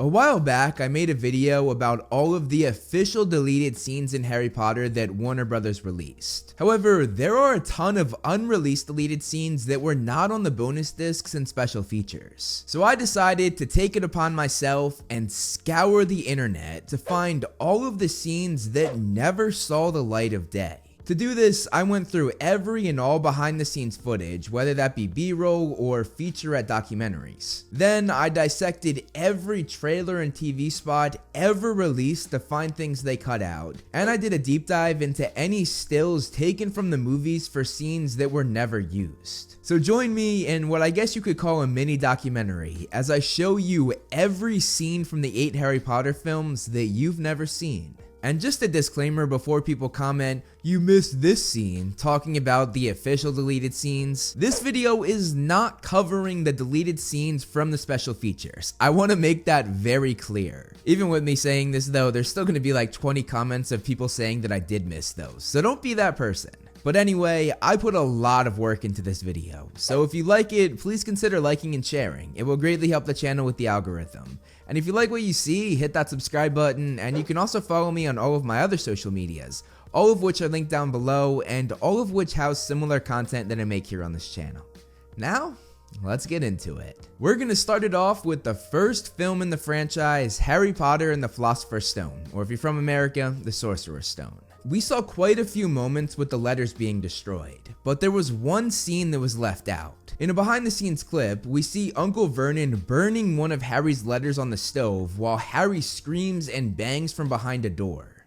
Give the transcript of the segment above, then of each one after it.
A while back, I made a video about all of the official deleted scenes in Harry Potter that Warner Brothers released. However, there are a ton of unreleased deleted scenes that were not on the bonus discs and special features. So I decided to take it upon myself and scour the internet to find all of the scenes that never saw the light of day. To do this, I went through every and all behind the scenes footage, whether that be B-roll or featurette documentaries. Then I dissected every trailer and TV spot ever released to find things they cut out, and I did a deep dive into any stills taken from the movies for scenes that were never used. So join me in what I guess you could call a mini documentary as I show you every scene from the 8 Harry Potter films that you've never seen. And just a disclaimer before people comment, you missed this scene, talking about the official deleted scenes. This video is not covering the deleted scenes from the special features. I want to make that very clear. Even with me saying this though, there's still going to be like 20 comments of people saying that I did miss those. So don't be that person. But anyway, I put a lot of work into this video, so if you like it, please consider liking and sharing. It will greatly help the channel with the algorithm. And if you like what you see, hit that subscribe button, and you can also follow me on all of my other social medias, all of which are linked down below, and all of which house similar content that I make here on this channel. Now, let's get into it. We're gonna start it off with the first film in the franchise, Harry Potter and the Philosopher's Stone, or if you're from America, the Sorcerer's Stone. We saw quite a few moments with the letters being destroyed, but there was one scene that was left out. In a behind the scenes clip, we see Uncle Vernon burning one of Harry's letters on the stove while Harry screams and bangs from behind a door.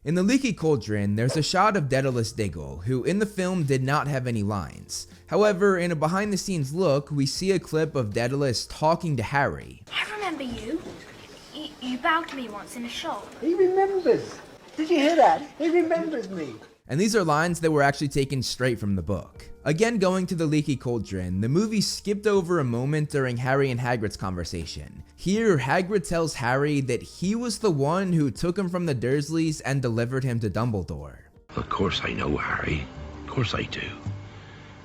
In the Leaky Cauldron, there's a shot of Daedalus Diggle, who in the film did not have any lines. However, in a behind the scenes look, we see a clip of Daedalus talking to Harry. I remember you. You bowed to me once in a shop. He remembers. Did you hear that? He remembers me. And these are lines that were actually taken straight from the book. Again, going to the Leaky Cauldron, the movie skipped over a moment during Harry and Hagrid's conversation. Here, Hagrid tells Harry that he was the one who took him from the Dursleys and delivered him to Dumbledore. Of course I know, Harry. Of course I do.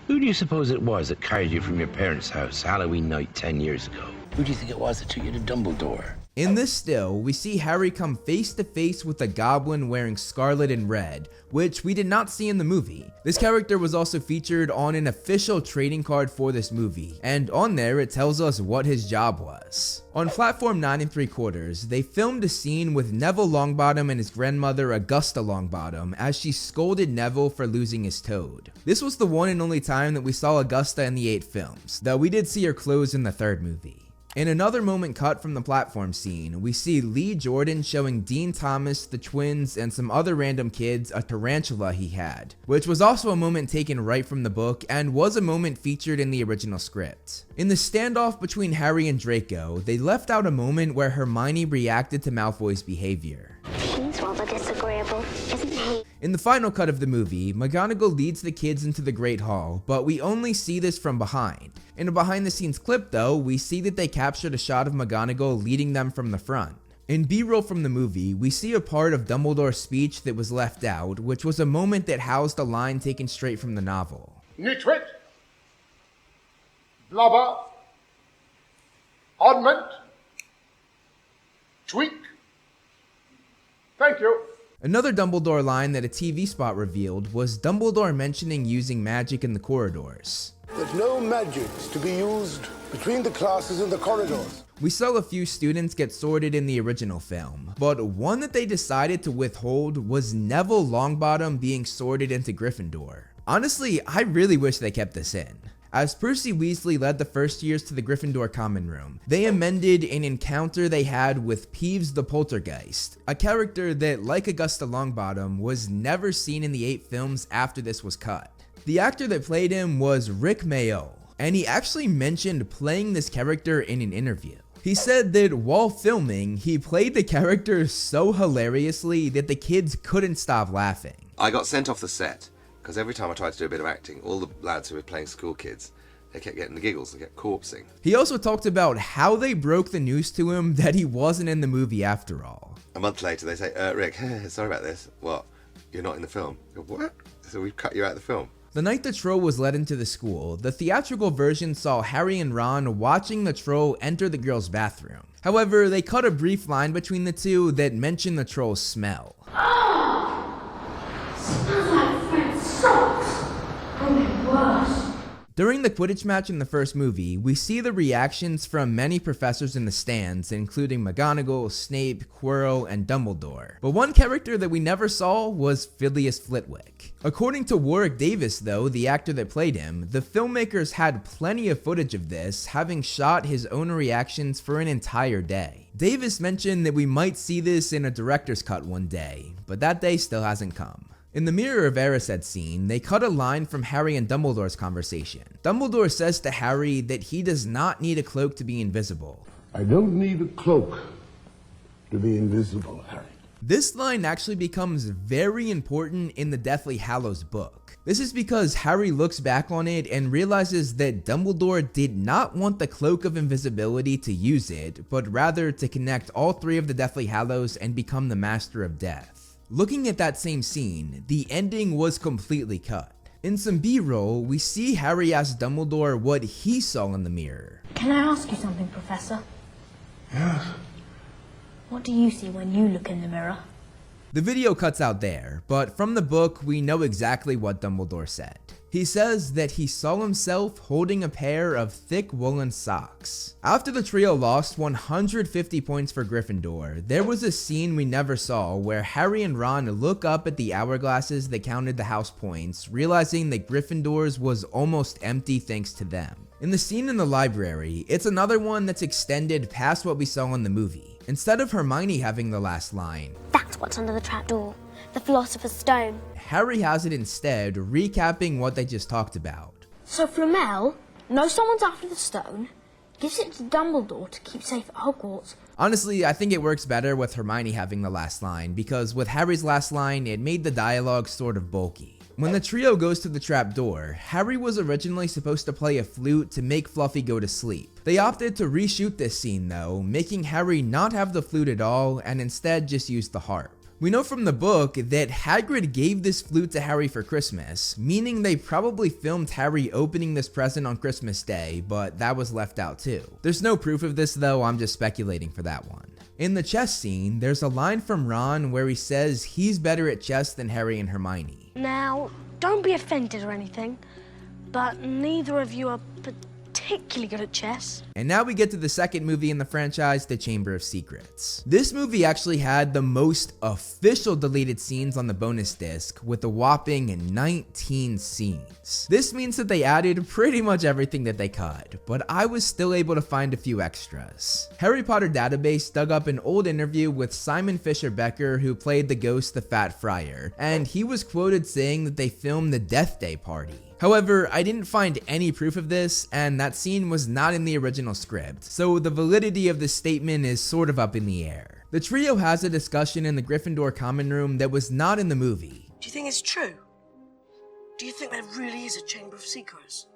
Who do you suppose it was that carried you from your parents' house Halloween night 10 years ago? Who do you think it was that took you to Dumbledore? In this still, we see Harry come face to face with a goblin wearing scarlet and red, which we did not see in the movie. This character was also featured on an official trading card for this movie, and on there it tells us what his job was. On platform 9 3/4, they filmed a scene with Neville Longbottom and his grandmother Augusta Longbottom as she scolded Neville for losing his toad. This was the one and only time that we saw Augusta in the 8 films, though we did see her clothes in the 3rd movie. In another moment cut from the platform scene, we see Lee Jordan showing Dean Thomas, the twins, and some other random kids a tarantula he had, which was also a moment taken right from the book and was a moment featured in the original script. In the standoff between Harry and Draco, they left out a moment where Hermione reacted to Malfoy's behavior. He's rather disagreeable, isn't he? In the final cut of the movie, McGonagall leads the kids into the Great Hall, but we only see this from behind. In a behind the scenes clip though, we see that they captured a shot of McGonagall leading them from the front. In B-roll from the movie, we see a part of Dumbledore's speech that was left out, which was a moment that housed a line taken straight from the novel. Nitwit, blubber, oddment, tweak. Thank you. Another Dumbledore line that a TV spot revealed was Dumbledore mentioning using magic in the corridors. There's no magics to be used between the classes in the corridors. We saw a few students get sorted in the original film, but one that they decided to withhold was Neville Longbottom being sorted into Gryffindor. Honestly, I really wish they kept this in. As Percy Weasley led the first years to the Gryffindor common room, they amended an encounter they had with Peeves the Poltergeist, a character that, like Augusta Longbottom, was never seen in the 8 films after this was cut. The actor that played him was Rick Mayall, and he actually mentioned playing this character in an interview. He said that while filming, he played the character so hilariously that the kids couldn't stop laughing. I got sent off the set because every time I tried to do a bit of acting, all the lads who were playing school kids, they kept getting the giggles and kept corpsing. He also talked about how they broke the news to him that he wasn't in the movie after all. A month later they say, Rick, sorry about this. What? You're not in the film? I go, what? So we've cut you out of the film. The night the troll was led into the school, the theatrical version saw Harry and Ron watching the troll enter the girls' bathroom. However, they cut a brief line between the two that mentioned the troll's smell. Smells like Fred's socks. Only worse. During the Quidditch match in the first movie, we see the reactions from many professors in the stands, including McGonagall, Snape, Quirrell, and Dumbledore. But one character that we never saw was Phileas Flitwick. According to Warwick Davis, though, the actor that played him, the filmmakers had plenty of footage of this, having shot his own reactions for an entire day. Davis mentioned that we might see this in a director's cut one day, but that day still hasn't come. In the Mirror of Erised scene, they cut a line from Harry and Dumbledore's conversation. Dumbledore says to Harry that he does not need a cloak to be invisible. I don't need a cloak to be invisible, Harry. This line actually becomes very important in the Deathly Hallows book. This is because Harry looks back on it and realizes that Dumbledore did not want the Cloak of Invisibility to use it, but rather to connect all three of the Deathly Hallows and become the Master of Death. Looking at that same scene, the ending was completely cut. In some B-roll, we see Harry ask Dumbledore what he saw in the mirror. Can I ask you something, Professor? Yes. What do you see when you look in the mirror? The video cuts out there, but from the book, we know exactly what Dumbledore said. He says that he saw himself holding a pair of thick woolen socks. After the trio lost 150 points for Gryffindor, there was a scene we never saw where Harry and Ron look up at the hourglasses that counted the house points, realizing that Gryffindor's was almost empty thanks to them. In the scene in the library, it's another one that's extended past what we saw in the movie. Instead of Hermione having the last line, That's what's under the trapdoor. The Philosopher's Stone. Harry has it instead, recapping what they just talked about. So Flamel knows someone's after the stone, gives it to Dumbledore to keep safe at Hogwarts. Honestly, I think it works better with Hermione having the last line, because with Harry's last line, it made the dialogue sort of bulky. When the trio goes to the trapdoor, Harry was originally supposed to play a flute to make Fluffy go to sleep. They opted to reshoot this scene though, making Harry not have the flute at all and instead just use the harp. We know from the book that Hagrid gave this flute to Harry for Christmas, meaning they probably filmed Harry opening this present on Christmas Day, but that was left out too. There's no proof of this though, I'm just speculating for that one. In the chess scene, there's a line from Ron where he says he's better at chess than Harry and Hermione. Now, don't be offended or anything, but neither of you are particularly good at chess. And now we get to the second movie in the franchise, The Chamber of Secrets. This movie actually had the most official deleted scenes on the bonus disc, with a whopping 19 scenes. This means that they added pretty much everything that they could, but I was still able to find a few extras. Harry Potter Database dug up an old interview with Simon Fisher Becker, who played the ghost the Fat Friar, and he was quoted saying that they filmed the Death Day party. However, I didn't find any proof of this, and that scene was not in the original script, so the validity of this statement is sort of up in the air. The trio has a discussion in the Gryffindor common room that was not in the movie. Do you think it's true? Do you think there really is a Chamber of Secrets?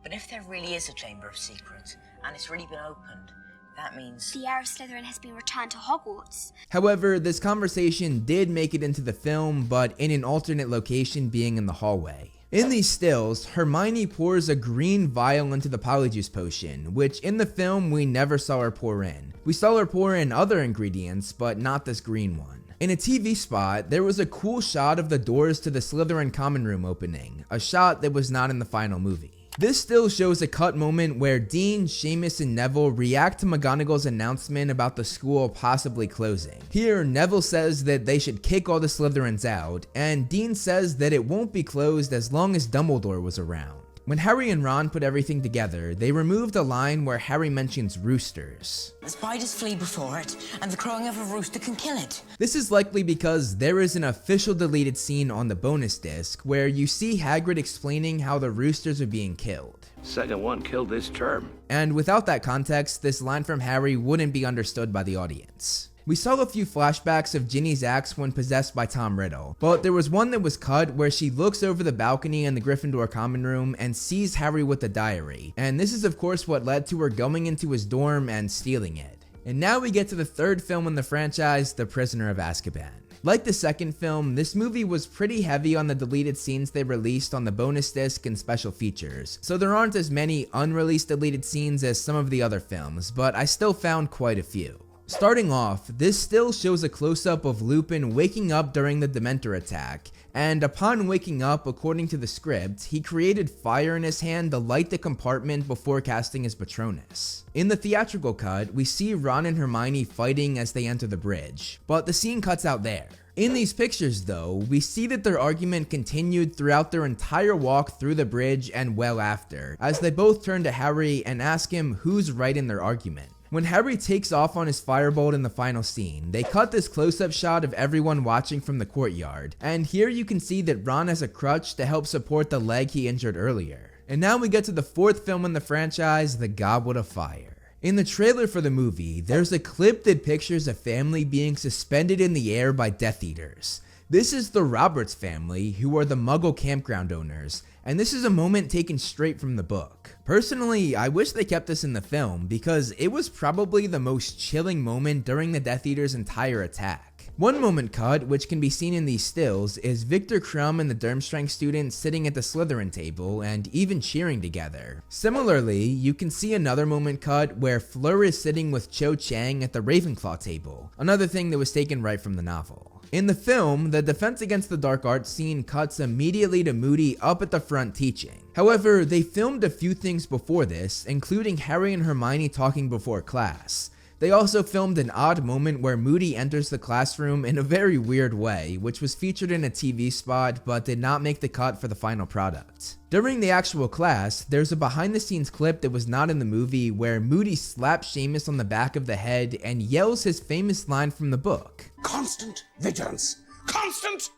But if there really is a Chamber of Secrets, and it's really been opened, that means The heir of Slytherin has been returned to Hogwarts. However, this conversation did make it into the film, but in an alternate location, being in the hallway. In these stills, Hermione pours a green vial into the Polyjuice potion, which in the film we never saw her pour in. We saw her pour in other ingredients, but not this green one. In a TV spot, there was a cool shot of the doors to the Slytherin common room opening, a shot that was not in the final movie. This still shows a cut moment where Dean, Seamus, and Neville react to McGonagall's announcement about the school possibly closing. Here, Neville says that they should kick all the Slytherins out, and Dean says that it won't be closed as long as Dumbledore was around. When Harry and Ron put everything together, they removed a line where Harry mentions roosters. the spiders flee before it, and the crowing of a rooster can kill it. This is likely because there is an official deleted scene on the bonus disc where you see Hagrid explaining how the roosters are being killed. Second one killed this term. And without that context, this line from Harry wouldn't be understood by the audience. We saw a few flashbacks of Ginny's acts when possessed by Tom Riddle, but there was one that was cut where she looks over the balcony in the Gryffindor common room and sees Harry with the diary, and this is of course what led to her going into his dorm and stealing it. And now we get to the third film in the franchise, The Prisoner of Azkaban. Like the second film, this movie was pretty heavy on the deleted scenes they released on the bonus disc and special features, so there aren't as many unreleased deleted scenes as some of the other films, but I still found quite a few. Starting off, this still shows a close-up of Lupin waking up during the Dementor attack, and upon waking up, according to the script, he created fire in his hand to light the compartment before casting his Patronus. In the theatrical cut, we see Ron and Hermione fighting as they enter the bridge, but the scene cuts out there. In these pictures though, we see that their argument continued throughout their entire walk through the bridge and well after, as they both turn to Harry and ask him who's right in their argument. When Harry takes off on his firebolt in the final scene, they cut this close-up shot of everyone watching from the courtyard, and here you can see that Ron has a crutch to help support the leg he injured earlier. And now we get to the fourth film in the franchise, The Goblet of Fire. In the trailer for the movie, there's a clip that pictures a family being suspended in the air by Death Eaters. This is the Roberts family, who are the Muggle campground owners, and this is a moment taken straight from the book. Personally, I wish they kept this in the film because it was probably the most chilling moment during the Death Eaters' entire attack. One moment cut, which can be seen in these stills, is Victor Crumb and the Durmstrang students sitting at the Slytherin table and even cheering together. Similarly, you can see another moment cut where Fleur is sitting with Cho Chang at the Ravenclaw table, another thing that was taken right from the novel. In the film, the Defense Against the Dark Arts scene cuts immediately to Moody up at the front teaching. However, they filmed a few things before this, including Harry and Hermione talking before class. They also filmed an odd moment where Moody enters the classroom in a very weird way, which was featured in a TV spot but did not make the cut for the final product. During the actual class, there's a behind the scenes clip that was not in the movie where Moody slaps Seamus on the back of the head and yells his famous line from the book. Constant vigilance! Constant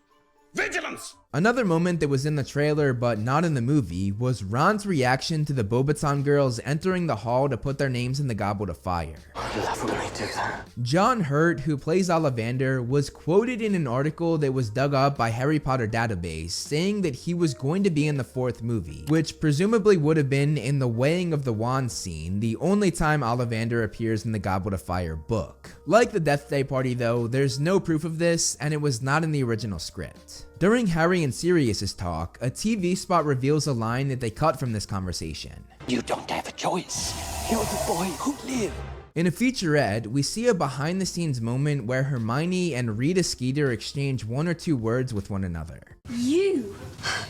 vigilance! Another moment that was in the trailer but not in the movie was Ron's reaction to the Beauxbaton girls entering the hall to put their names in the Goblet of Fire. I'd love when I do that. John Hurt, who plays Ollivander, was quoted in an article that was dug up by Harry Potter Database saying that he was going to be in the fourth movie, which presumably would have been in the weighing of the wand scene, the only time Ollivander appears in the Goblet of Fire book. Like the Death Day party though, there's no proof of this and it was not in the original script. During Harry and Sirius's talk, a TV spot reveals a line that they cut from this conversation. You don't have a choice. You're the boy who lived. In a featurette, we see a behind the scenes moment where Hermione and Rita Skeeter exchange one or two words with one another. You!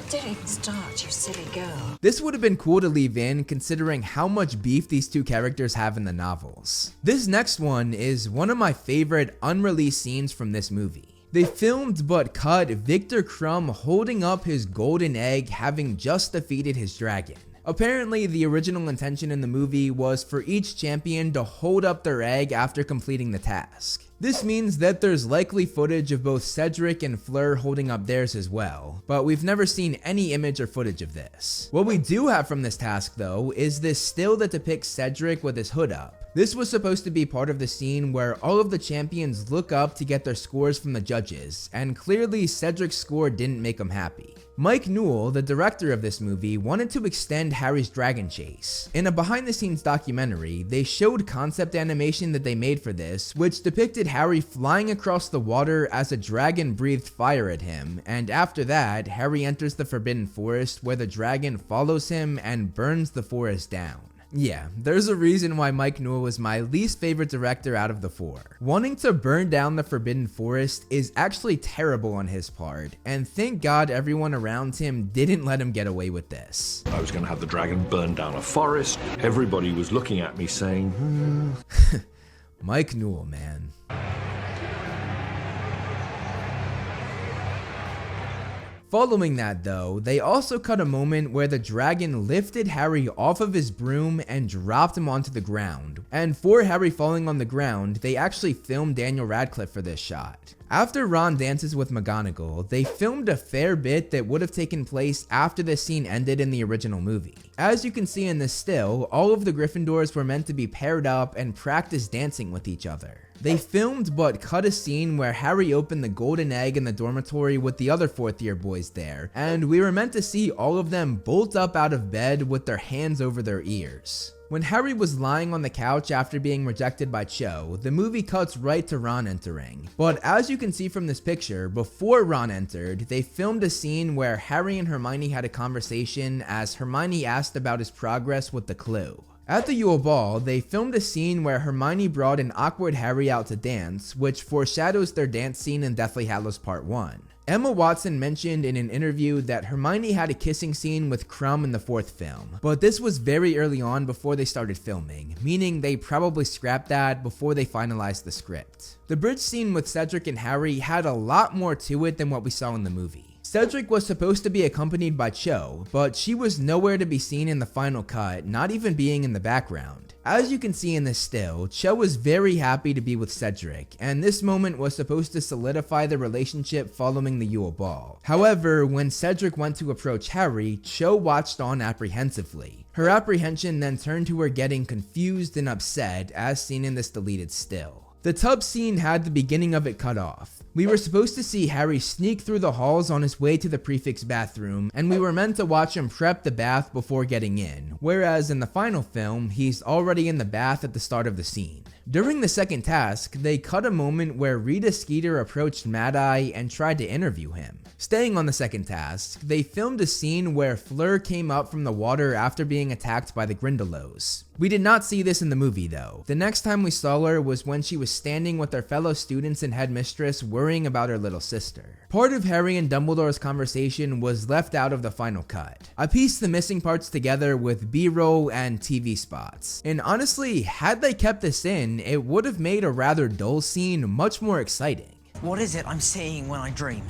Don't even start, you silly girl. This would have been cool to leave in considering how much beef these two characters have in the novels. This next one is one of my favorite unreleased scenes from this movie. They filmed but cut Victor Crumb holding up his golden egg having just defeated his dragon. Apparently, the original intention in the movie was for each champion to hold up their egg after completing the task. This means that there's likely footage of both Cedric and Fleur holding up theirs as well, but we've never seen any image or footage of this. What we do have from this task though is this still that depicts Cedric with his hood up. This was supposed to be part of the scene where all of the champions look up to get their scores from the judges, and clearly Cedric's score didn't make him happy. Mike Newell, the director of this movie, wanted to extend Harry's dragon chase. In a behind-the-scenes documentary, they showed concept animation that they made for this, which depicted Harry flying across the water as a dragon breathed fire at him, and after that, Harry enters the Forbidden Forest where the dragon follows him and burns the forest down. Yeah, there's a reason why Mike Newell is my least favorite director out of the four. Wanting to burn down the Forbidden Forest is actually terrible on his part, and thank God everyone around him didn't let him get away with this. I was going to have the dragon burn down a forest. Everybody was looking at me saying, Mike Newell, man. Following that though, they also cut a moment where the dragon lifted Harry off of his broom and dropped him onto the ground. And for Harry falling on the ground, they actually filmed Daniel Radcliffe for this shot. After Ron dances with McGonagall, they filmed a fair bit that would have taken place after the scene ended in the original movie. As you can see in this still, all of the Gryffindors were meant to be paired up and practice dancing with each other. They filmed but cut a scene where Harry opened the golden egg in the dormitory with the other fourth year boys there, and we were meant to see all of them bolt up out of bed with their hands over their ears. When Harry was lying on the couch after being rejected by Cho, the movie cuts right to Ron entering. But as you can see from this picture, before Ron entered, they filmed a scene where Harry and Hermione had a conversation as Hermione asked about his progress with the clue. At the Yule Ball, they filmed a scene where Hermione brought an awkward Harry out to dance, which foreshadows their dance scene in Deathly Hallows Part 1. Emma Watson mentioned in an interview that Hermione had a kissing scene with Krum in the 4th film, but this was very early on before they started filming, meaning they probably scrapped that before they finalized the script. The bridge scene with Cedric and Harry had a lot more to it than what we saw in the movie. Cedric was supposed to be accompanied by Cho, but she was nowhere to be seen in the final cut, not even being in the background. As you can see in this still, Cho was very happy to be with Cedric, and this moment was supposed to solidify the relationship following the Yule Ball. However, when Cedric went to approach Harry, Cho watched on apprehensively. Her apprehension then turned to her getting confused and upset as seen in this deleted still. The tub scene had the beginning of it cut off. We were supposed to see Harry sneak through the halls on his way to the prefect's bathroom, and we were meant to watch him prep the bath before getting in, whereas in the final film, he's already in the bath at the start of the scene. During the second task, they cut a moment where Rita Skeeter approached Mad-Eye and tried to interview him. Staying on the second task, they filmed a scene where Fleur came up from the water after being attacked by the Grindylows. We did not see this in the movie though. The next time we saw her was when she was standing with her fellow students and headmistress worrying about her little sister. Part of Harry and Dumbledore's conversation was left out of the final cut. I pieced the missing parts together with B-roll and TV spots. And honestly, had they kept this in, it would have made a rather dull scene much more exciting. What is it I'm seeing when I dream?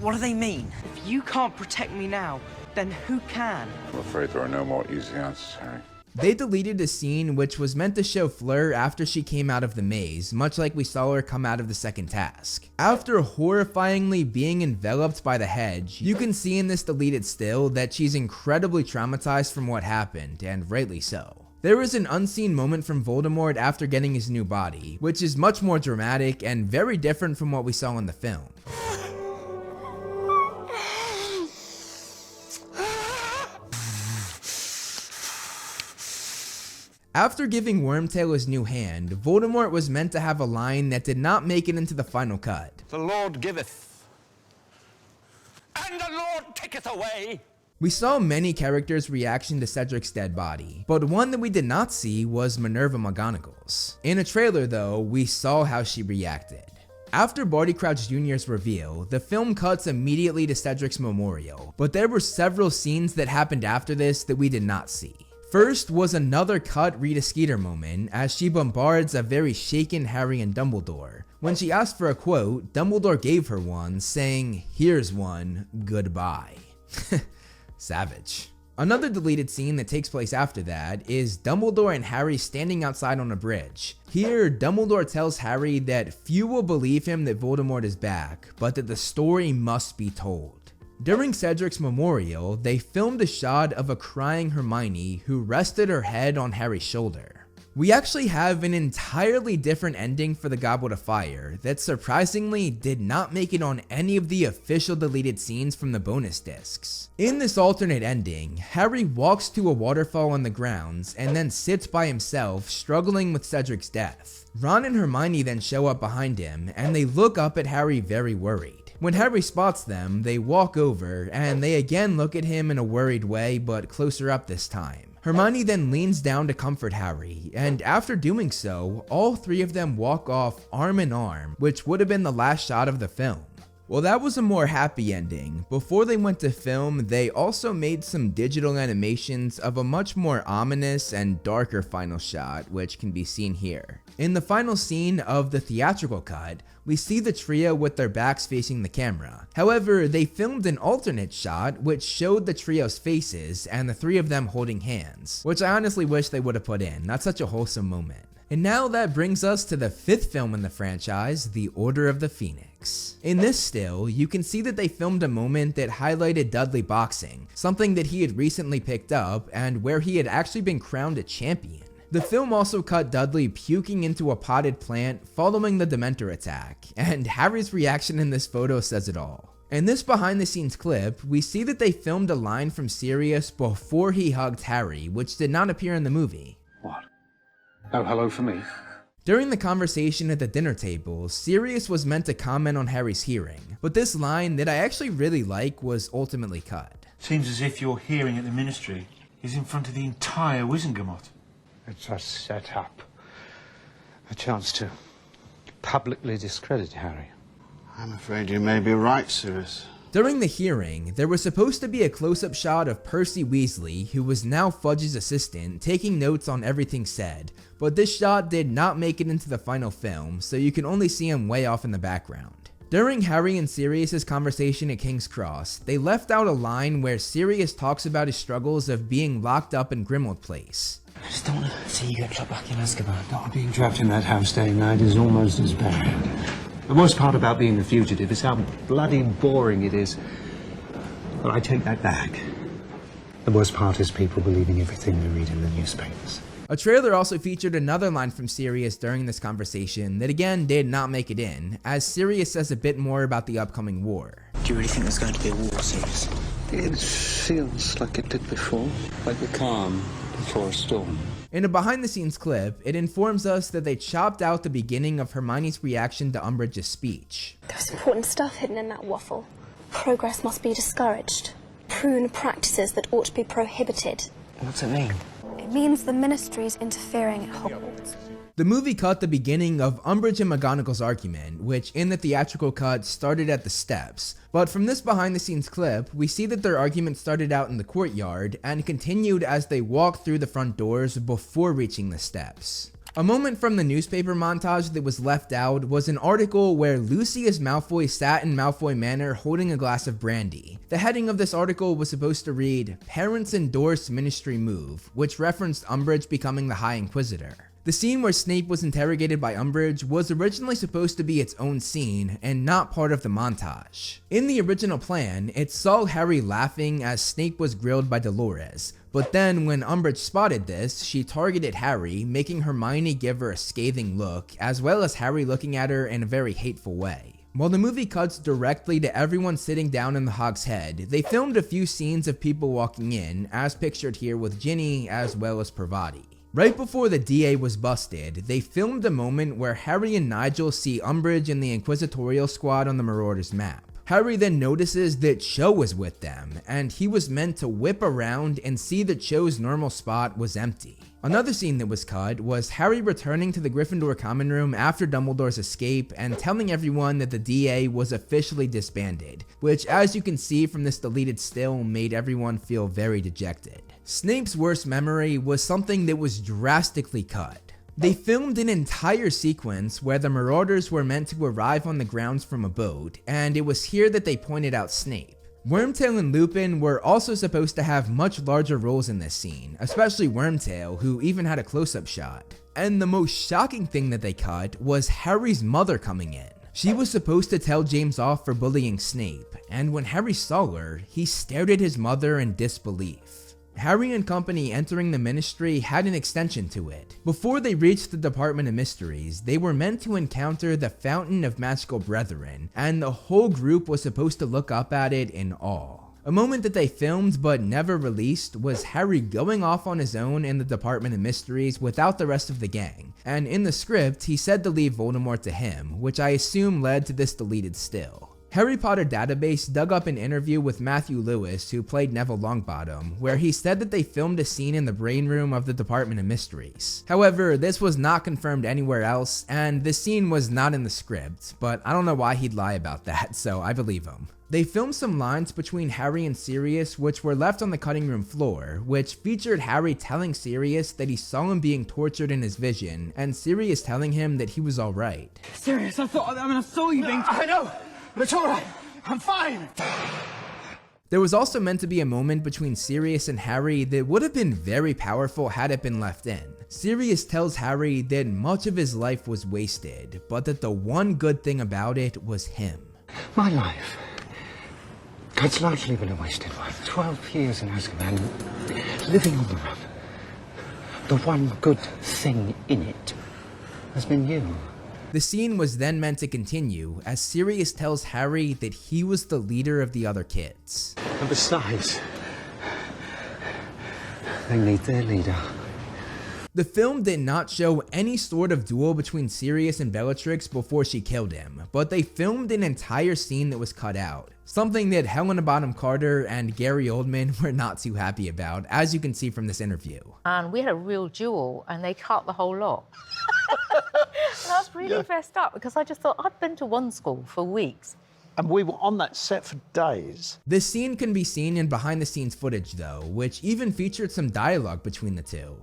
What do they mean? If you can't protect me now, then who can? I'm afraid there are no more easy answers, Harry. They deleted a scene which was meant to show Fleur after she came out of the maze, much like we saw her come out of the second task. After horrifyingly being enveloped by the hedge, you can see in this deleted still that she's incredibly traumatized from what happened, and rightly so. There is an unseen moment from Voldemort after getting his new body, which is much more dramatic and very different from what we saw in the film. After giving Wormtail his new hand, Voldemort was meant to have a line that did not make it into the final cut. The Lord giveth, and the Lord taketh away. We saw many characters' reaction to Cedric's dead body, but one that we did not see was Minerva McGonagall's. In a trailer though, we saw how she reacted. After Barty Crouch Jr.'s reveal, the film cuts immediately to Cedric's memorial, but there were several scenes that happened after this that we did not see. First was another cut Rita Skeeter moment as she bombards a very shaken Harry and Dumbledore. When she asked for a quote, Dumbledore gave her one, saying, "Here's one, goodbye." Savage. Another deleted scene that takes place after that is Dumbledore and Harry standing outside on a bridge. Here, Dumbledore tells Harry that few will believe him that Voldemort is back, but that the story must be told. During Cedric's memorial, they filmed a shot of a crying Hermione who rested her head on Harry's shoulder. We actually have an entirely different ending for the Goblet of Fire that surprisingly did not make it on any of the official deleted scenes from the bonus discs. In this alternate ending, Harry walks to a waterfall on the grounds and then sits by himself struggling with Cedric's death. Ron and Hermione then show up behind him and they look up at Harry very worried. When Harry spots them, they walk over and they again look at him in a worried way, but closer up this time. Hermione then leans down to comfort Harry, and after doing so, all three of them walk off arm in arm, which would have been the last shot of the film. Well, that was a more happy ending. Before they went to film, they also made some digital animations of a much more ominous and darker final shot, which can be seen here. In the final scene of the theatrical cut, we see the trio with their backs facing the camera. However, they filmed an alternate shot which showed the trio's faces and the three of them holding hands, which I honestly wish they would have put in. That's such a wholesome moment. And now that brings us to the fifth film in the franchise, The Order of the Phoenix. In this still, you can see that they filmed a moment that highlighted Dudley boxing, something that he had recently picked up and where he had actually been crowned a champion. The film also cut Dudley puking into a potted plant following the Dementor attack, and Harry's reaction in this photo says it all. In this behind the scenes clip, we see that they filmed a line from Sirius before he hugged Harry, which did not appear in the movie. No hello for me. During the conversation at the dinner table, Sirius was meant to comment on Harry's hearing, but this line that I actually really like was ultimately cut. Seems as if your hearing at the Ministry is in front of the entire Wizengamot. It's a set-up. A chance to publicly discredit Harry. I'm afraid you may be right, Sirius. During the hearing, there was supposed to be a close-up shot of Percy Weasley, who was now Fudge's assistant, taking notes on everything said, but this shot did not make it into the final film, so you can only see him way off in the background. During Harry and Sirius's conversation at King's Cross, they left out a line where Sirius talks about his struggles of being locked up in Grimmauld Place. I just don't want to see you get trapped back in Azkaban. Not being trapped in that house day and night is almost as bad. The worst part about being a fugitive is how bloody boring it is. But I take that back. The worst part is people believing everything they read in the newspapers. A trailer also featured another line from Sirius during this conversation that again did not make it in, as Sirius says a bit more about the upcoming war. Do you really think there's going to be a war, Sirius? It feels like it did before, like the calm before a storm. In a behind-the-scenes clip, it informs us that they chopped out the beginning of Hermione's reaction to Umbridge's speech. There's important stuff hidden in that waffle. Progress must be discouraged. Prune practices that ought to be prohibited. What's it mean? It means the Ministry's interfering at Hogwarts. The movie cut the beginning of Umbridge and McGonagall's argument, which in the theatrical cut started at the steps, but from this behind-the-scenes clip, we see that their argument started out in the courtyard and continued as they walked through the front doors before reaching the steps. A moment from the newspaper montage that was left out was an article where Lucius Malfoy sat in Malfoy Manor holding a glass of brandy. The heading of this article was supposed to read, "Parents Endorse Ministry Move," which referenced Umbridge becoming the High Inquisitor. The scene where Snape was interrogated by Umbridge was originally supposed to be its own scene and not part of the montage. In the original plan, it saw Harry laughing as Snape was grilled by Dolores, but then when Umbridge spotted this, she targeted Harry, making Hermione give her a scathing look, as well as Harry looking at her in a very hateful way. While the movie cuts directly to everyone sitting down in the Hog's Head, they filmed a few scenes of people walking in, as pictured here with Ginny as well as Parvati. Right before the DA was busted, they filmed a moment where Harry and Nigel see Umbridge and the Inquisitorial Squad on the Marauders map. Harry then notices that Cho was with them, and he was meant to whip around and see that Cho's normal spot was empty. Another scene that was cut was Harry returning to the Gryffindor common room after Dumbledore's escape and telling everyone that the DA was officially disbanded, which as you can see from this deleted still made everyone feel very dejected. Snape's worst memory was something that was drastically cut. They filmed an entire sequence where the Marauders were meant to arrive on the grounds from a boat, and it was here that they pointed out Snape. Wormtail and Lupin were also supposed to have much larger roles in this scene, especially Wormtail, who even had a close-up shot. And the most shocking thing that they cut was Harry's mother coming in. She was supposed to tell James off for bullying Snape, and when Harry saw her, he stared at his mother in disbelief. Harry and company entering the Ministry had an extension to it. Before they reached the Department of Mysteries, they were meant to encounter the Fountain of Magical Brethren, and the whole group was supposed to look up at it in awe. A moment that they filmed but never released was Harry going off on his own in the Department of Mysteries without the rest of the gang, and in the script he said to leave Voldemort to him, which I assume led to this deleted still. Harry Potter Database dug up an interview with Matthew Lewis, who played Neville Longbottom, where he said that they filmed a scene in the brain room of the Department of Mysteries. However, this was not confirmed anywhere else, and the scene was not in the script, but I don't know why he'd lie about that, so I believe him. They filmed some lines between Harry and Sirius which were left on the cutting room floor, which featured Harry telling Sirius that he saw him being tortured in his vision, and Sirius telling him that he was alright. Sirius, I saw you being... I know! But it's alright, I'm fine! There was also meant to be a moment between Sirius and Harry that would have been very powerful had it been left in. Sirius tells Harry that much of his life was wasted, but that the one good thing about it was him. My life. It's largely been a wasted one. 12 years in Azkaban, living on the run. The one good thing in it has been you. The scene was then meant to continue as Sirius tells Harry that he was the leader of the other kids. And besides, they need their leader. The film did not show any sort of duel between Sirius and Bellatrix before she killed him, but they filmed an entire scene that was cut out. Something that Helena Bonham Carter and Gary Oldman were not too happy about, as you can see from this interview. And we had a real duel and they cut the whole lot. And I was really messed up because I just thought I'd been to one school for weeks. And we were on that set for days. This scene can be seen in behind the scenes footage though, which even featured some dialogue between the two.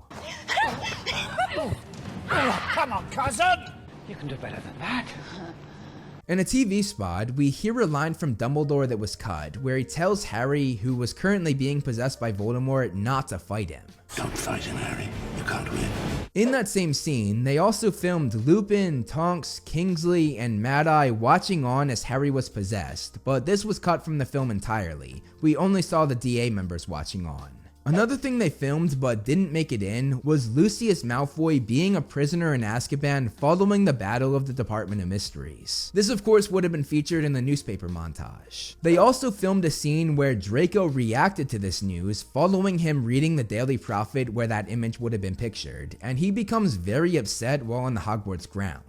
Oh, come on, cousin! You can do better than that. In a TV spot, we hear a line from Dumbledore that was cut, where he tells Harry, who was currently being possessed by Voldemort, not to fight him. Don't fight him, Harry. You can't win. In that same scene, they also filmed Lupin, Tonks, Kingsley, and Mad-Eye watching on as Harry was possessed, but this was cut from the film entirely. We only saw the DA members watching on. Another thing they filmed but didn't make it in was Lucius Malfoy being a prisoner in Azkaban following the Battle of the Department of Mysteries. This of course would have been featured in the newspaper montage. They also filmed a scene where Draco reacted to this news following him reading the Daily Prophet where that image would have been pictured, and he becomes very upset while on the Hogwarts grounds.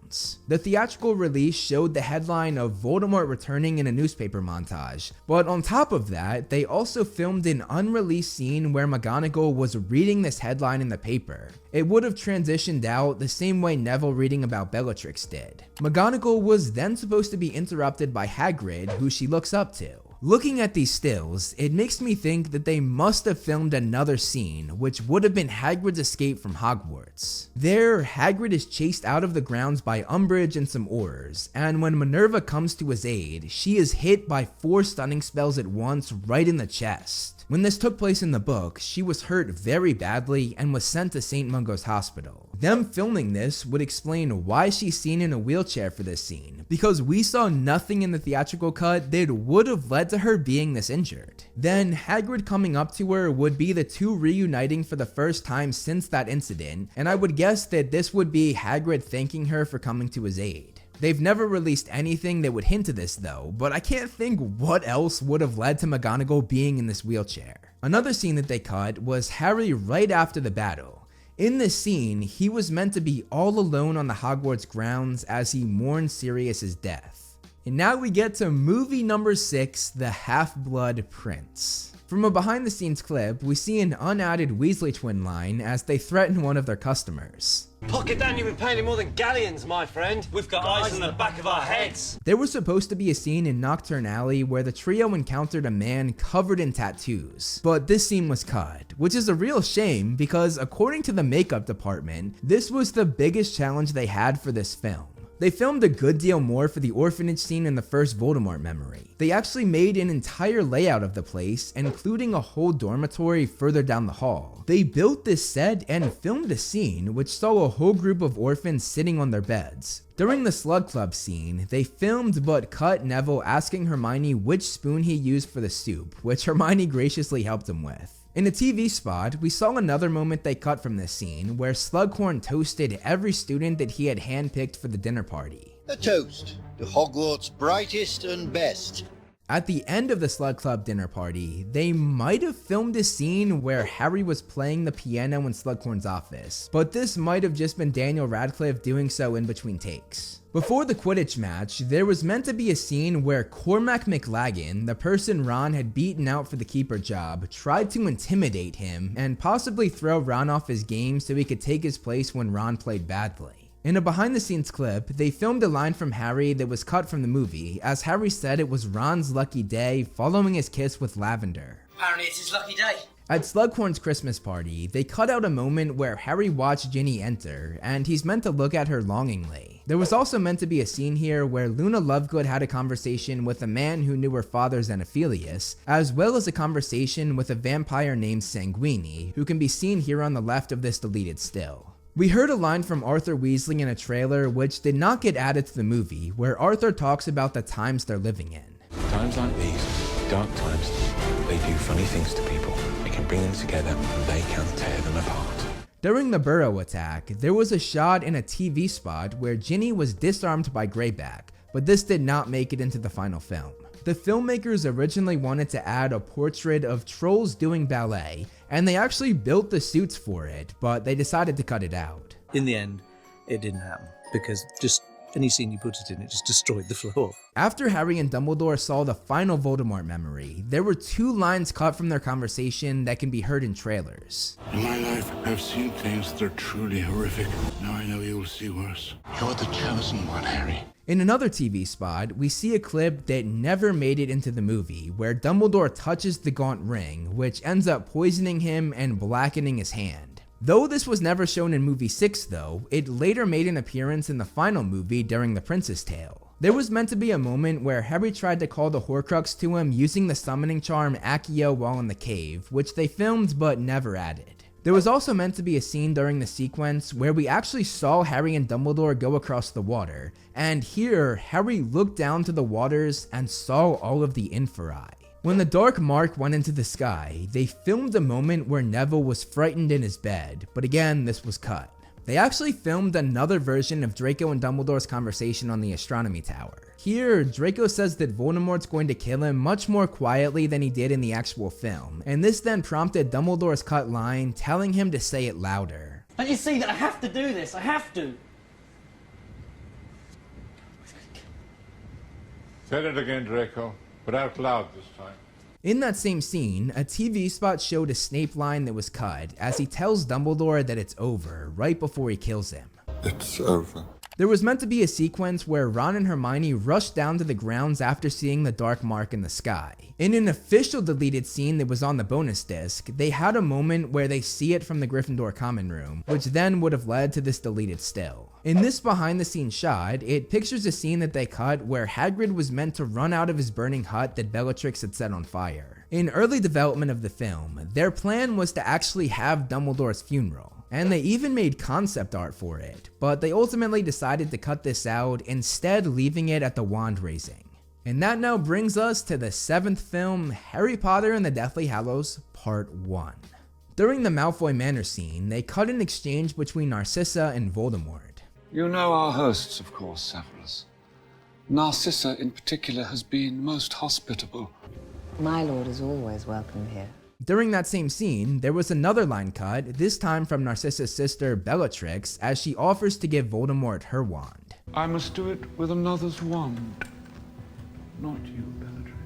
The theatrical release showed the headline of Voldemort returning in a newspaper montage, but on top of that, they also filmed an unreleased scene where McGonagall was reading this headline in the paper. It would have transitioned out the same way Neville reading about Bellatrix did. McGonagall was then supposed to be interrupted by Hagrid, who she looks up to. Looking at these stills, it makes me think that they must have filmed another scene, which would have been Hagrid's escape from Hogwarts. There, Hagrid is chased out of the grounds by Umbridge and some Aurors, and when Minerva comes to his aid, she is hit by 4 stunning spells at once right in the chest. When this took place in the book, she was hurt very badly and was sent to St. Mungo's Hospital. Them filming this would explain why she's seen in a wheelchair for this scene, because we saw nothing in the theatrical cut that would have led to her being this injured. Then Hagrid coming up to her would be the two reuniting for the first time since that incident, and I would guess that this would be Hagrid thanking her for coming to his aid. They've never released anything that would hint to this though, but I can't think what else would have led to McGonagall being in this wheelchair. Another scene that they cut was Harry right after the battle. In this scene, he was meant to be all alone on the Hogwarts grounds as he mourned Sirius's death. And now we get to movie number 6, The Half-Blood Prince. From a behind the scenes clip, we see an unadded Weasley twin line as they threaten one of their customers. Pocket down, you've been paying more than galleons, my friend. We've got eyes on the back of our heads. There was supposed to be a scene in Nocturne Alley where the trio encountered a man covered in tattoos, but this scene was cut, which is a real shame because according to the makeup department, this was the biggest challenge they had for this film. They filmed a good deal more for the orphanage scene in the first Voldemort memory. They actually made an entire layout of the place, including a whole dormitory further down the hall. They built this set and filmed a scene which saw a whole group of orphans sitting on their beds. During the Slug Club scene, they filmed but cut Neville asking Hermione which spoon he used for the soup, which Hermione graciously helped him with. In a TV spot, we saw another moment they cut from this scene where Slughorn toasted every student that he had handpicked for the dinner party. A toast to Hogwarts' brightest and best. At the end of the Slug Club dinner party, they might have filmed a scene where Harry was playing the piano in Slughorn's office, but this might have just been Daniel Radcliffe doing so in between takes. Before the Quidditch match, there was meant to be a scene where Cormac McLaggen, the person Ron had beaten out for the keeper job, tried to intimidate him and possibly throw Ron off his game so he could take his place when Ron played badly. In a behind the scenes clip, they filmed a line from Harry that was cut from the movie, as Harry said it was Ron's lucky day following his kiss with Lavender. Apparently it's his lucky day. At Slughorn's Christmas party, they cut out a moment where Harry watched Ginny enter, and he's meant to look at her longingly. There was also meant to be a scene here where Luna Lovegood had a conversation with a man who knew her father Xenophilius, as well as a conversation with a vampire named Sanguini, who can be seen here on the left of this deleted still. We heard a line from Arthur Weasley in a trailer which did not get added to the movie, where Arthur talks about the times they're living in. Times like these, dark times, they do funny things to people. They can bring them together and they can tear them apart. During the Burrow attack, there was a shot in a TV spot where Ginny was disarmed by Greyback, but this did not make it into the final film. The filmmakers originally wanted to add a portrait of trolls doing ballet, and they actually built the suits for it, but they decided to cut it out. In the end, it didn't happen, because just any scene you put it in, it just destroyed the floor. After Harry and Dumbledore saw the final Voldemort memory, there were 2 lines cut from their conversation that can be heard in trailers. In my life, I've seen things that are truly horrific. Now I know you will see worse. You're the chosen one, Harry. In another TV spot, we see a clip that never made it into the movie, where Dumbledore touches the Gaunt Ring, which ends up poisoning him and blackening his hand. Though this was never shown in movie 6 though, it later made an appearance in the final movie during The Prince's Tale. There was meant to be a moment where Harry tried to call the Horcrux to him using the summoning charm Accio while in the cave, which they filmed but never added. There was also meant to be a scene during the sequence where we actually saw Harry and Dumbledore go across the water, and here Harry looked down to the waters and saw all of the Inferi. When the Dark Mark went into the sky, they filmed a moment where Neville was frightened in his bed, but again this was cut. They actually filmed another version of Draco and Dumbledore's conversation on the astronomy tower. Here, Draco says that Voldemort's going to kill him much more quietly than he did in the actual film, and this then prompted Dumbledore's cut line telling him to say it louder. Don't you see that I have to do this? I have to. Say it again, Draco, but out loud this time. In that same scene, a TV spot showed a Snape line that was cut as he tells Dumbledore that it's over right before he kills him. It's over. There was meant to be a sequence where Ron and Hermione rushed down to the grounds after seeing the Dark Mark in the sky. In an official deleted scene that was on the bonus disc, they had a moment where they see it from the Gryffindor common room, which then would have led to this deleted still. In this behind the scenes shot, it pictures a scene that they cut where Hagrid was meant to run out of his burning hut that Bellatrix had set on fire. In early development of the film, their plan was to actually have Dumbledore's funeral, and they even made concept art for it, but they ultimately decided to cut this out, instead leaving it at the wand raising. And that now brings us to the 7th film, Harry Potter and the Deathly Hallows Part 1. During the Malfoy Manor scene, they cut an exchange between Narcissa and Voldemort. You know our hosts, of course, Severus. Narcissa, in particular, has been most hospitable. My lord is always welcome here. During that same scene, there was another line cut, this time from Narcissa's sister Bellatrix, as she offers to give Voldemort her wand. I must do it with another's wand. Not you, Bellatrix.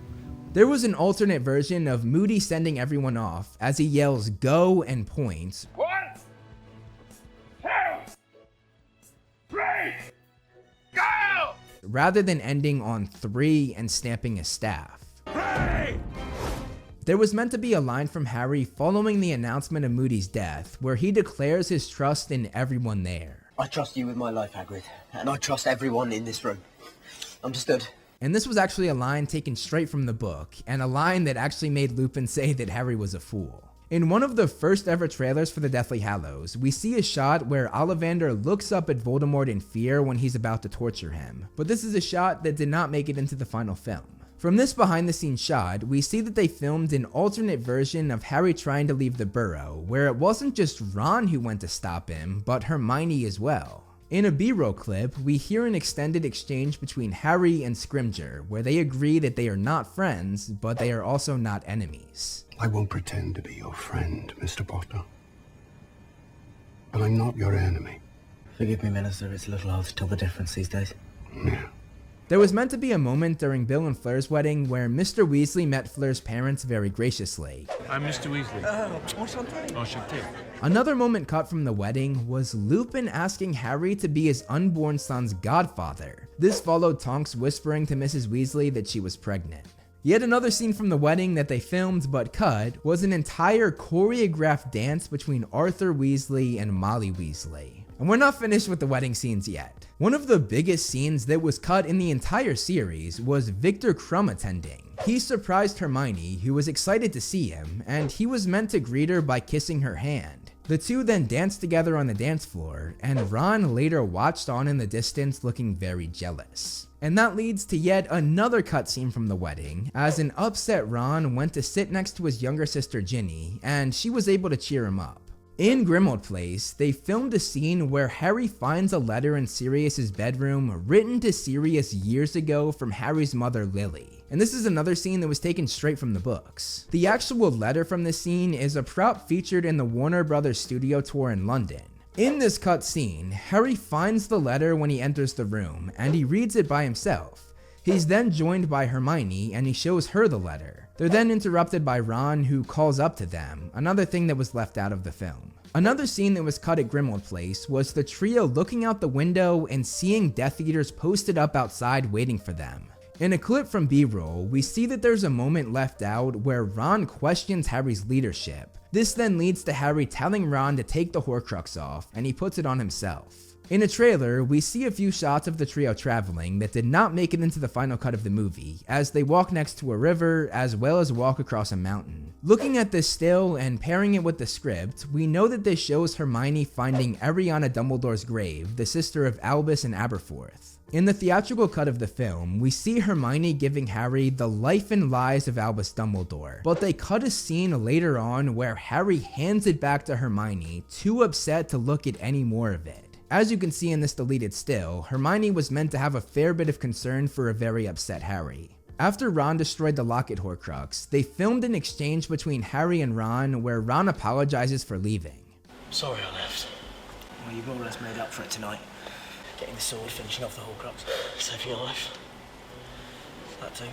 There was an alternate version of Moody sending everyone off as he yells "Go" and points. 1, 2, 3, go! Rather than ending on 3 and stamping his staff. 3! There was meant to be a line from Harry following the announcement of Moody's death, where he declares his trust in everyone there. I trust you with my life, Hagrid, and I trust everyone in this room. Understood? And this was actually a line taken straight from the book, and a line that actually made Lupin say that Harry was a fool. In one of the first ever trailers for the Deathly Hallows, we see a shot where Ollivander looks up at Voldemort in fear when he's about to torture him, but this is a shot that did not make it into the final film. From this behind the scenes shot, we see that they filmed an alternate version of Harry trying to leave the burrow, where it wasn't just Ron who went to stop him, but Hermione as well. In a B-roll clip, we hear an extended exchange between Harry and Scrimgeour, where they agree that they are not friends, but they are also not enemies. I won't pretend to be your friend, Mr. Potter. But I'm not your enemy. Forgive me, Minister, it's a little hard to tell the difference these days. Yeah. There was meant to be a moment during Bill and Fleur's wedding where Mr. Weasley met Fleur's parents very graciously. I'm Mr. Weasley. Enchanté. Another moment cut from the wedding was Lupin asking Harry to be his unborn son's godfather. This followed Tonks whispering to Mrs. Weasley that she was pregnant. Yet another scene from the wedding that they filmed but cut was an entire choreographed dance between Arthur Weasley and Molly Weasley. And we're not finished with the wedding scenes yet. One of the biggest scenes that was cut in the entire series was Victor Crumb attending. He surprised Hermione, who was excited to see him, and he was meant to greet her by kissing her hand. The two then danced together on the dance floor, and Ron later watched on in the distance looking very jealous. And that leads to yet another cutscene from the wedding, as an upset Ron went to sit next to his younger sister Ginny, and she was able to cheer him up. In Grimmauld Place, they filmed a scene where Harry finds a letter in Sirius's bedroom written to Sirius years ago from Harry's mother Lily. and this is another scene that was taken straight from the books. The actual letter from this scene is a prop featured in the Warner Brothers studio tour in London. In this cut scene, Harry finds the letter when he enters the room, and he reads it by himself. He's then joined by Hermione, and he shows her the letter. They're then interrupted by Ron, who calls up to them, another thing that was left out of the film. Another scene that was cut at Grimmauld Place was the trio looking out the window and seeing Death Eaters posted up outside waiting for them. In a clip from B-roll, we see that there's a moment left out where Ron questions Harry's leadership. This then leads to Harry telling Ron to take the Horcrux off, and he puts it on himself. In a trailer, we see a few shots of the trio traveling that did not make it into the final cut of the movie, as they walk next to a river as well as walk across a mountain. Looking at this still and pairing it with the script, we know that this shows Hermione finding Ariana Dumbledore's grave, the sister of Albus and Aberforth. In the theatrical cut of the film, we see Hermione giving Harry the life and lies of Albus Dumbledore, but they cut a scene later on where Harry hands it back to Hermione, too upset to look at any more of it. As you can see in this deleted still, Hermione was meant to have a fair bit of concern for a very upset Harry. After Ron destroyed the Locket Horcrux, they filmed an exchange between Harry and Ron where Ron apologizes for leaving. Sorry I left. Well, you've more or less made up for it tonight. Getting the sword, finishing off the Horcrux, saving your life. That too.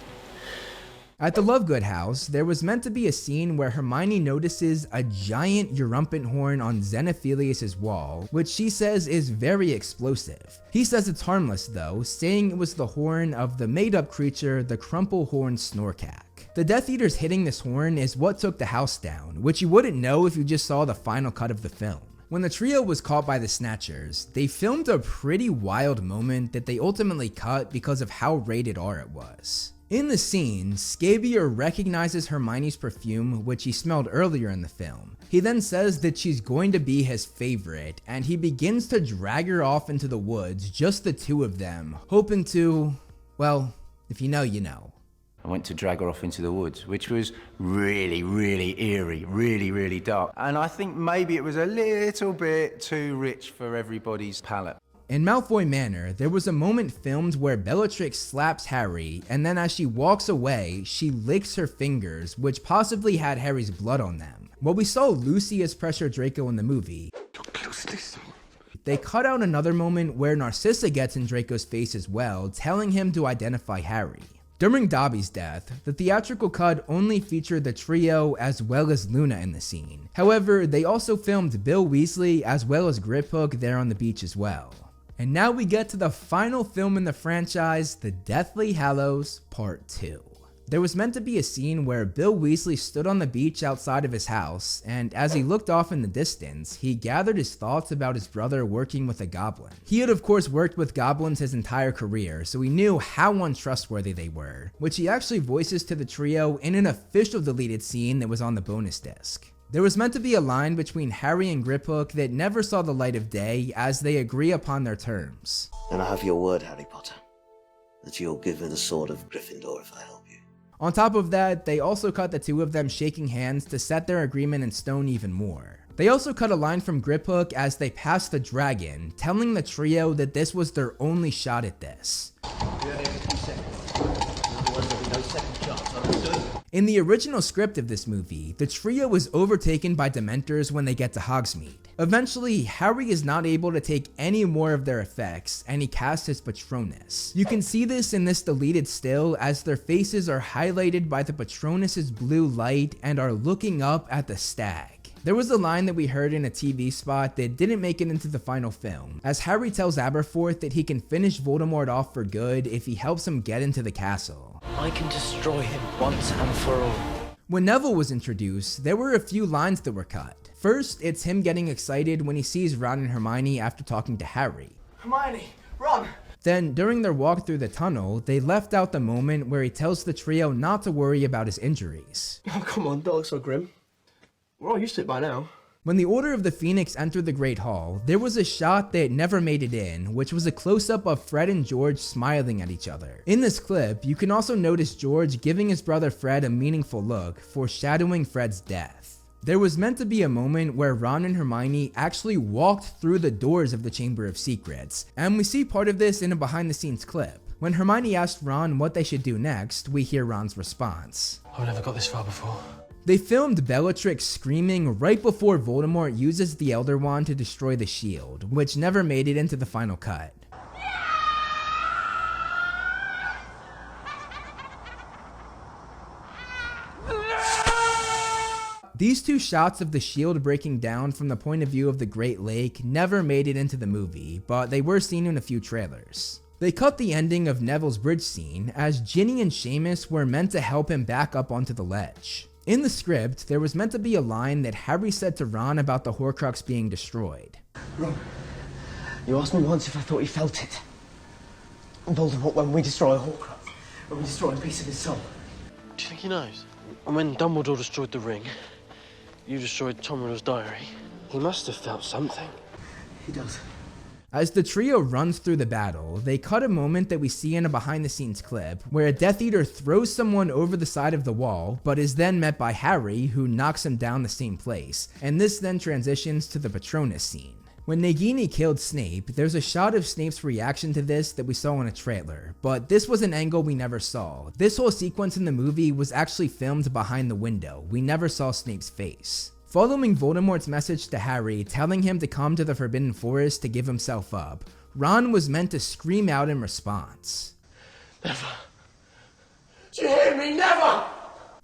At the Lovegood house, there was meant to be a scene where Hermione notices a giant Eurumpent horn on Xenophilius' wall, which she says is very explosive. He says it's harmless though, saying it was the horn of the made-up creature, the Crumple-horned Snorkack. The Death Eaters hitting this horn is what took the house down, which you wouldn't know if you just saw the final cut of the film. When the trio was caught by the Snatchers, they filmed a pretty wild moment that they ultimately cut because of how rated R it was. In the scene, Scabier recognizes Hermione's perfume, which he smelled earlier in the film. He then says that she's going to be his favorite, and he begins to drag her off into the woods, just the two of them, hoping to, well, if you know, you know. I went to drag her off into the woods, which was really, really eerie, really, really dark. And I think maybe it was a little bit too rich for everybody's palate. In Malfoy Manor, there was a moment filmed where Bellatrix slaps Harry, and then as she walks away, she licks her fingers, which possibly had Harry's blood on them. While we saw Lucius pressure Draco in the movie, they cut out another moment where Narcissa gets in Draco's face as well, telling him to identify Harry. During Dobby's death, the theatrical cut only featured the trio as well as Luna in the scene. However, they also filmed Bill Weasley as well as Griphook there on the beach as well. And now we get to the final film in the franchise, The Deathly Hallows Part 2. There was meant to be a scene where Bill Weasley stood on the beach outside of his house, and as he looked off in the distance, he gathered his thoughts about his brother working with a goblin. He had of course worked with goblins his entire career, so he knew how untrustworthy they were, which he actually voices to the trio in an official deleted scene that was on the bonus disc. There was meant to be a line between Harry and Griphook that never saw the light of day as they agree upon their terms. And I have your word, Harry Potter, that you'll give me the sword of Gryffindor if I help you. On top of that, they also cut the two of them shaking hands to set their agreement in stone even more. They also cut a line from Griphook as they passed the dragon, telling the trio that this was their only shot at this. In the original script of this movie, the trio was overtaken by Dementors when they get to Hogsmeade. Eventually, Harry is not able to take any more of their effects, and he casts his Patronus. You can see this in this deleted still as their faces are highlighted by the Patronus's blue light and are looking up at the stag. There was a line that we heard in a TV spot that didn't make it into the final film, as Harry tells Aberforth that he can finish Voldemort off for good if he helps him get into the castle. I can destroy him once and for all. When Neville was introduced, there were a few lines that were cut. First, it's him getting excited when he sees Ron and Hermione after talking to Harry. Hermione, Ron! Then, during their walk through the tunnel, they left out the moment where he tells the trio not to worry about his injuries. Oh, come on, don't look so grim. We're all used to it by now. When the Order of the Phoenix entered the Great Hall, there was a shot that never made it in, which was a close-up of Fred and George smiling at each other. In this clip, you can also notice George giving his brother Fred a meaningful look, foreshadowing Fred's death. There was meant to be a moment where Ron and Hermione actually walked through the doors of the Chamber of Secrets, and we see part of this in a behind-the-scenes clip. When Hermione asked Ron what they should do next, we hear Ron's response. I've never got this far before. They filmed Bellatrix screaming right before Voldemort uses the Elder Wand to destroy the shield, which never made it into the final cut. These two shots of the shield breaking down from the point of view of the Great Lake never made it into the movie, but they were seen in a few trailers. They cut the ending of Neville's bridge scene, as Ginny and Seamus were meant to help him back up onto the ledge. In the script, there was meant to be a line that Harry said to Ron about the Horcrux being destroyed. Ron, you asked me once if I thought he felt it. Voldemort, when we destroy a Horcrux, when we destroy a piece of his soul. Do you think he knows? And when Dumbledore destroyed the ring, you destroyed Tom Riddle's diary. He must have felt something. He does. As the trio runs through the battle, they cut a moment that we see in a behind-the-scenes clip where a Death Eater throws someone over the side of the wall, but is then met by Harry, who knocks him down the same place, and this then transitions to the Patronus scene. When Nagini killed Snape, there's a shot of Snape's reaction to this that we saw in a trailer, but this was an angle we never saw. This whole sequence in the movie was actually filmed behind the window. We never saw Snape's face. Following Voldemort's message to Harry, telling him to come to the Forbidden Forest to give himself up, Ron was meant to scream out in response. Never. Do you hear me? Never!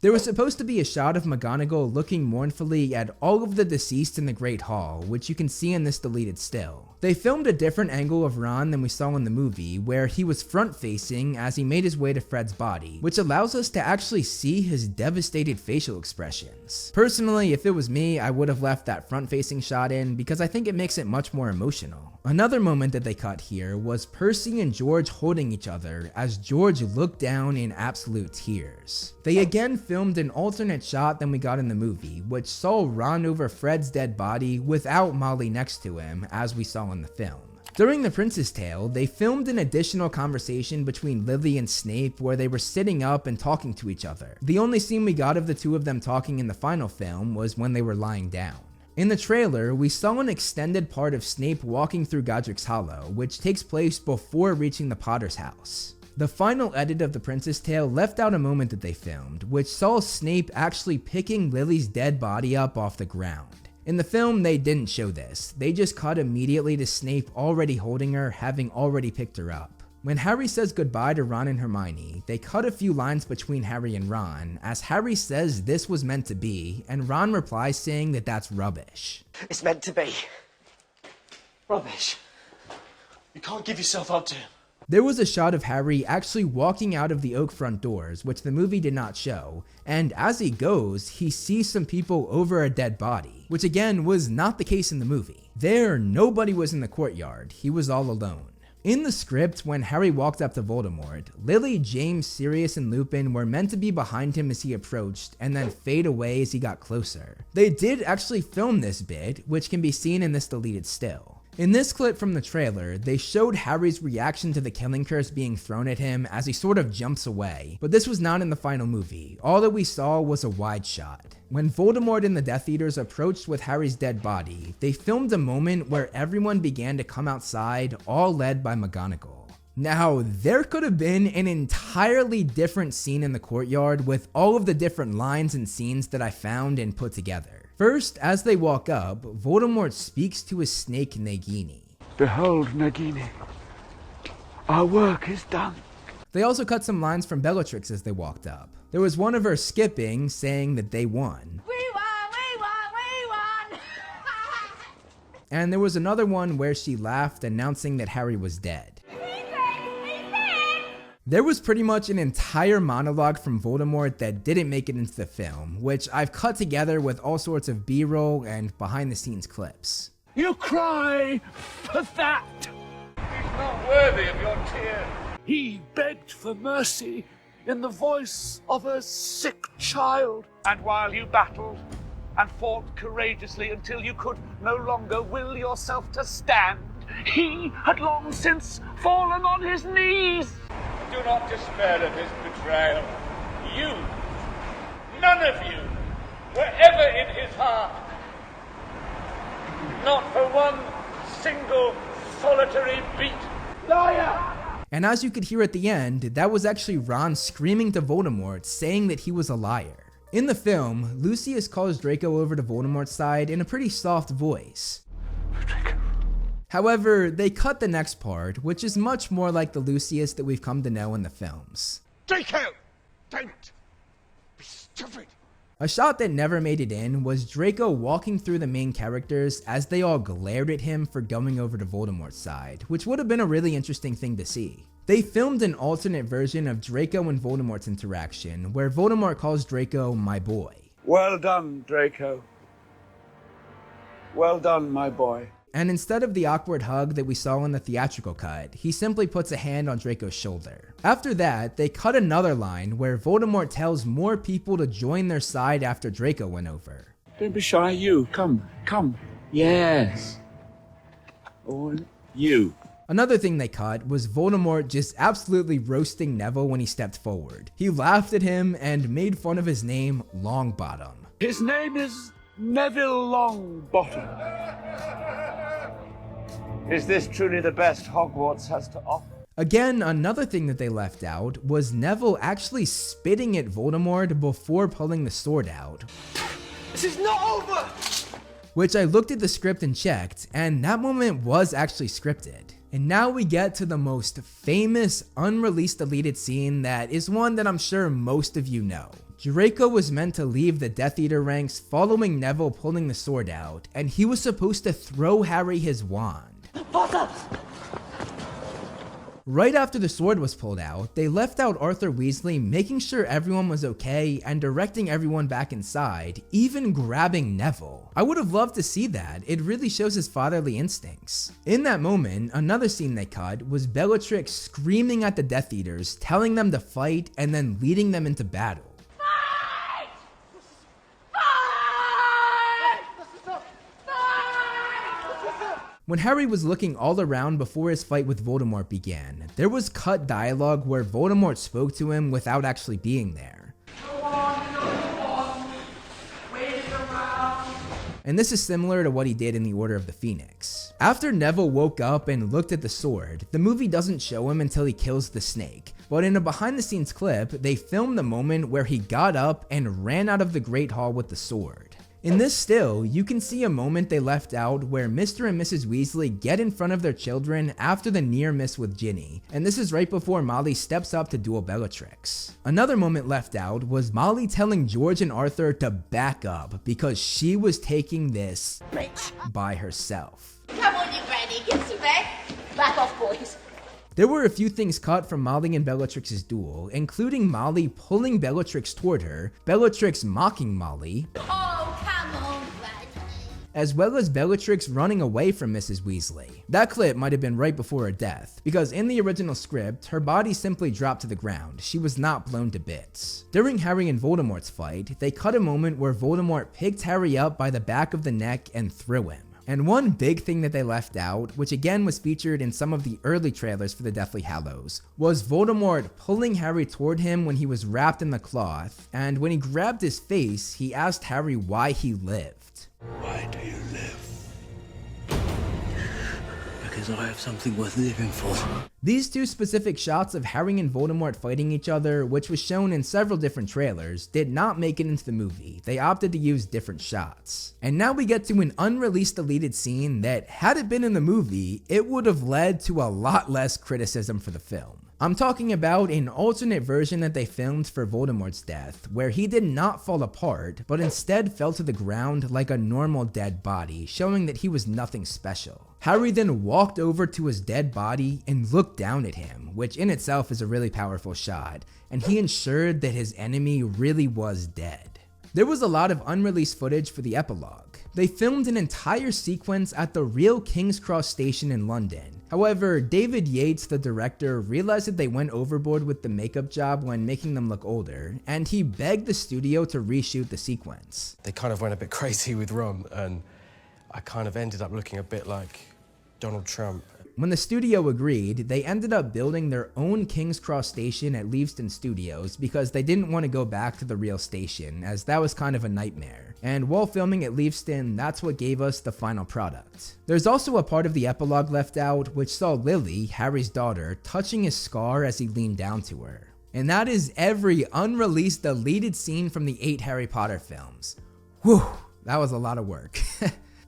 There was supposed to be a shot of McGonagall looking mournfully at all of the deceased in the Great Hall, which you can see in this deleted still. They filmed a different angle of Ron than we saw in the movie, where he was front-facing as he made his way to Fred's body, which allows us to actually see his devastated facial expressions. Personally, if it was me, I would have left that front-facing shot in because I think it makes it much more emotional. Another moment that they cut here was Percy and George holding each other as George looked down in absolute tears. They again filmed an alternate shot than we got in the movie, which saw Ron over Fred's dead body without Molly next to him, as we saw in the film. During The Prince's Tale, they filmed an additional conversation between Lily and Snape where they were sitting up and talking to each other. The only scene we got of the two of them talking in the final film was when they were lying down. In the trailer, we saw an extended part of Snape walking through Godric's Hollow, which takes place before reaching the Potter's house. The final edit of The Prince's Tale left out a moment that they filmed, which saw Snape actually picking Lily's dead body up off the ground. In the film, they didn't show this. They just cut immediately to Snape already holding her, having already picked her up. When Harry says goodbye to Ron and Hermione, they cut a few lines between Harry and Ron, as Harry says this was meant to be, and Ron replies saying that that's rubbish. It's meant to be. Rubbish. You can't give yourself up to him. There was a shot of Harry actually walking out of the oak front doors, which the movie did not show, and as he goes, he sees some people over a dead body, which again was not the case in the movie. There, nobody was in the courtyard, he was all alone. In the script, when Harry walked up to Voldemort, Lily, James, Sirius, and Lupin were meant to be behind him as he approached, and then fade away as he got closer. They did actually film this bit, which can be seen in this deleted still. In this clip from the trailer, they showed Harry's reaction to the killing curse being thrown at him as he sort of jumps away, but this was not in the final movie. All that we saw was a wide shot. When Voldemort and the Death Eaters approached with Harry's dead body, they filmed a moment where everyone began to come outside, all led by McGonagall. Now, there could have been an entirely different scene in the courtyard with all of the different lines and scenes that I found and put together. First, as they walk up, Voldemort speaks to his snake Nagini. Behold, Nagini, our work is done. They also cut some lines from Bellatrix as they walked up. There was one of her skipping, saying that they won. We won! And there was another one where she laughed, announcing that Harry was dead. There was pretty much an entire monologue from Voldemort that didn't make it into the film, which I've cut together with all sorts of B-roll and behind-the-scenes clips. You cry for that! He's not worthy of your tears. He begged for mercy in the voice of a sick child. And while you battled and fought courageously until you could no longer will yourself to stand, he had long since fallen on his knees. Do not despair of his betrayal. You, none of you, were ever in his heart. Not for one single solitary beat. Liar! And as you could hear at the end, that was actually Ron screaming to Voldemort, saying that he was a liar. In the film, Lucius calls Draco over to Voldemort's side in a pretty soft voice. However, they cut the next part, which is much more like the Lucius that we've come to know in the films. Draco! Don't be stupid! A shot that never made it in was Draco walking through the main characters as they all glared at him for going over to Voldemort's side, which would have been a really interesting thing to see. They filmed an alternate version of Draco and Voldemort's interaction, where Voldemort calls Draco my boy. Well done, Draco. Well done, my boy. And instead of the awkward hug that we saw in the theatrical cut, he simply puts a hand on Draco's shoulder. After that, they cut another line where Voldemort tells more people to join their side after Draco went over. Don't be shy, you. Come. Yes. Or you. Another thing they cut was Voldemort just absolutely roasting Neville when he stepped forward. He laughed at him and made fun of his name, Longbottom. His name is Neville Longbottom. Is this truly the best Hogwarts has to offer? Again, another thing that they left out was Neville actually spitting at Voldemort before pulling the sword out. This is not over! Which I looked at the script and checked, and that moment was actually scripted. And now we get to the most famous unreleased deleted scene that is one that I'm sure most of you know. Draco was meant to leave the Death Eater ranks following Neville pulling the sword out, and he was supposed to throw Harry his wand. Potter! Right after the sword was pulled out, they left out Arthur Weasley making sure everyone was okay and directing everyone back inside, even grabbing Neville. I would have loved to see that. It really shows his fatherly instincts. In that moment, another scene they cut was Bellatrix screaming at the Death Eaters, telling them to fight and then leading them into battle. When Harry was looking all around before his fight with Voldemort began, there was cut dialogue where Voldemort spoke to him without actually being there. And this is similar to what he did in the Order of the Phoenix. After Neville woke up and looked at the sword, the movie doesn't show him until he kills the snake. But in a behind the scenes clip, they filmed the moment where he got up and ran out of the Great Hall with the sword. In this still, you can see a moment they left out where Mr. and Mrs. Weasley get in front of their children after the near miss with Ginny, and this is right before Molly steps up to duel Bellatrix. Another moment left out was Molly telling George and Arthur to back up because she was taking this by herself. Come on, you granny, get some back. Back off, boys. There were a few things cut from Molly and Bellatrix's duel, including Molly pulling Bellatrix toward her, Bellatrix mocking Molly, as well as Bellatrix running away from Mrs. Weasley. That clip might have been right before her death, because in the original script, her body simply dropped to the ground. She was not blown to bits. During Harry and Voldemort's fight, they cut a moment where Voldemort picked Harry up by the back of the neck and threw him. And one big thing that they left out, which again was featured in some of the early trailers for the Deathly Hallows, was Voldemort pulling Harry toward him when he was wrapped in the cloth, and when he grabbed his face, he asked Harry why he lived. Why do you live? Because I have something worth living for. These two specific shots of Harry and Voldemort fighting each other, which was shown in several different trailers, did not make it into the movie. They opted to use different shots. And now we get to an unreleased deleted scene that, had it been in the movie, it would have led to a lot less criticism for the film. I'm talking about an alternate version that they filmed for Voldemort's death, where he did not fall apart, but instead fell to the ground like a normal dead body, showing that he was nothing special. Harry then walked over to his dead body and looked down at him, which in itself is a really powerful shot, and he ensured that his enemy really was dead. There was a lot of unreleased footage for the epilogue. They filmed an entire sequence at the real King's Cross station in London. However, David Yates, the director, realized that they went overboard with the makeup job when making them look older, and he begged the studio to reshoot the sequence. They kind of went a bit crazy with Ron, and I kind of ended up looking a bit like Donald Trump. When the studio agreed, they ended up building their own King's Cross station at Leavesden Studios because they didn't want to go back to the real station, as that was kind of a nightmare. And while filming at Leavesden, that's what gave us the final product. There's also a part of the epilogue left out, which saw Lily, Harry's daughter, touching his scar as he leaned down to her. And that is every unreleased deleted scene from the 8 Harry Potter films. Whew, that was a lot of work.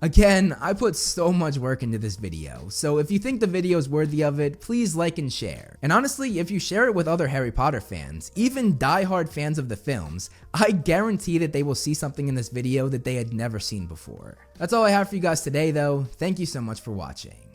Again, I put so much work into this video, so if you think the video is worthy of it, please like and share. And honestly, if you share it with other Harry Potter fans, even die-hard fans of the films, I guarantee that they will see something in this video that they had never seen before. That's all I have for you guys today though. Thank you so much for watching.